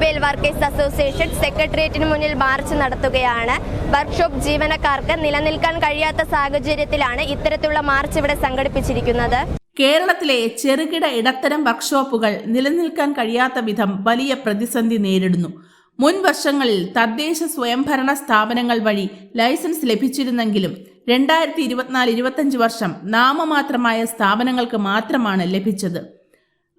Automobile workers association സെക്രട്ടേറിയറ്റിന് മുന്നിൽ March നടത്തുകയാണ്. വർക്ക്ഷോപ്പ് ജീവനക്കാർക്ക് നിലനിൽക്കാൻ കഴിയാത്ത സാഹചര്യത്തിലാണ് ഇത്തരത്തിലുള്ള മാർച്ച് ഇവിടെ സംഘടിപ്പിച്ചിരിക്കുന്നത്. കേരളത്തിലെ ചെറുകിട ഇടത്തരം വർക്ക്ഷോപ്പുകൾ നിലനിൽക്കാൻ കഴിയാത്ത വിധം വലിയ പ്രതിസന്ധി നേരിടുന്നു. മുൻ വർഷങ്ങളിൽ തദ്ദേശ സ്വയംഭരണ സ്ഥാപനങ്ങൾ വഴി ലൈസൻസ് ലഭിച്ചിരുന്നെങ്കിലും 2024-25 വർഷം നാമമാത്രമായ സ്ഥാപനങ്ങൾക്ക് മാത്രമാണ് ലഭിച്ചത്.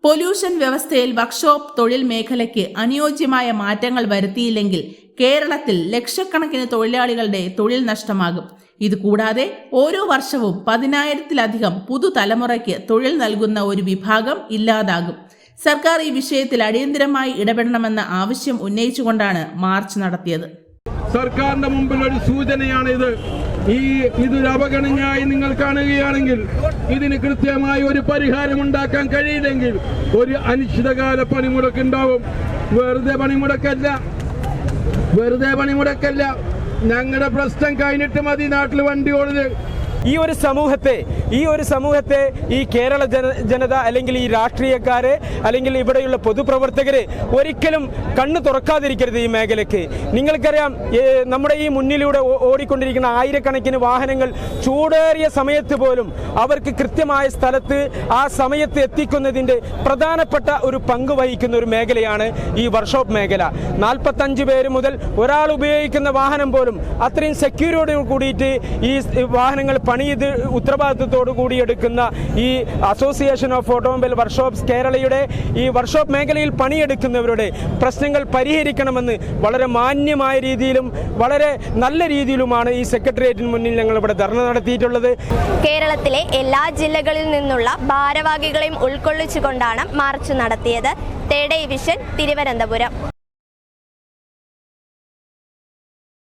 പൊല്യൂഷൻ വ്യവസ്ഥയിൽ വർക്ക്ഷോപ്പ് തൊഴിൽ മേഖലയ്ക്ക് അനുയോജ്യമായ മാറ്റങ്ങൾ വരുത്തിയില്ലെങ്കിൽ കേരളത്തിൽ ലക്ഷക്കണക്കിന് തൊഴിലാളികളുടെ തൊഴിൽ നഷ്ടമാകും. ഇതുകൂടാതെ ഓരോ വർഷവും 10,000-ലധികം പുതുതലമുറയ്ക്ക് തൊഴിൽ നൽകുന്ന ഒരു വിഭാഗം ഇല്ലാതാകും. സർക്കാർ ഈ വിഷയത്തിൽ അടിയന്തരമായി ഇടപെടണമെന്ന ആവശ്യം ഉന്നയിച്ചുകൊണ്ടാണ് മാർച്ച് നടത്തിയത്. സർക്കാരിന്റെ മുമ്പിൽ ഒരു സൂചനയാണ് ഇത്. ഇതൊരു അവഗണനയായി നിങ്ങൾ കാണുകയാണെങ്കിൽ, ഇതിന് കൃത്യമായ ഒരു പരിഹാരം ഉണ്ടാക്കാൻ കഴിയില്ലെങ്കിൽ ഒരു അനിശ്ചിതകാല പണിമുടക്കുണ്ടാവും. വെറുതെ പണിമുടക്കല്ല. ഞങ്ങളുടെ പ്രശ്നം കഴിഞ്ഞിട്ട് മതി നാട്ടിൽ വണ്ടി ഓടുന്നത്. ഈ ഒരു സമൂഹത്തെ ഈ കേരള ജനത അല്ലെങ്കിൽ ഈ രാഷ്ട്രീയക്കാരെ അല്ലെങ്കിൽ ഇവിടെയുള്ള പൊതുപ്രവർത്തകരെ ഒരിക്കലും കണ്ണു തുറക്കാതിരിക്കരുത് ഈ മേഖലയ്ക്ക്. നിങ്ങൾക്കറിയാം, നമ്മുടെ ഈ മുന്നിലൂടെ ഓടിക്കൊണ്ടിരിക്കുന്ന ആയിരക്കണക്കിന് വാഹനങ്ങൾ ചൂടേറിയ സമയത്ത് പോലും അവർക്ക് കൃത്യമായ സ്ഥലത്ത് ആ സമയത്ത് എത്തിക്കുന്നതിൻ്റെ പ്രധാനപ്പെട്ട ഒരു പങ്ക് വഹിക്കുന്ന ഒരു മേഖലയാണ് ഈ വർക്ക്ഷോപ്പ് മേഖല. 45 പേര് മുതൽ ഒരാൾ ഉപയോഗിക്കുന്ന വാഹനം പോലും അത്രയും സെക്യൂരിറ്റിയോട് കൂടിയിട്ട് ഈ വാഹനങ്ങൾ പണിയത് ഉത്തരവാദിത്വത്തോടു കൂടി എടുക്കുന്ന ഈ അസോസിയേഷൻ ഓഫ് ഓട്ടോമൊബൈൽ വർക്ക്ഷോപ്സ് കേരളയുടെ ഈ വർക്ക്ഷോപ്പ് മേഖലയിൽ പണിയെടുക്കുന്നവരുടെ പ്രശ്നങ്ങൾ പരിഹരിക്കണമെന്ന് വളരെ മാന്യമായ രീതിയിലും വളരെ നല്ല രീതിയിലുമാണ് ഈ സെക്രട്ടേറിയറ്റിന് മുന്നിൽ ഞങ്ങൾ ഇവിടെ ധർണ നടത്തിയിട്ടുള്ളത്. കേരളത്തിലെ എല്ലാ ജില്ലകളിൽ നിന്നുള്ള ഭാരവാഹികളെയും ഉൾക്കൊള്ളിച്ചുകൊണ്ടാണ് മാർച്ച് നടത്തിയത്. തേടൈ വിഷൻ, തിരുവനന്തപുരം.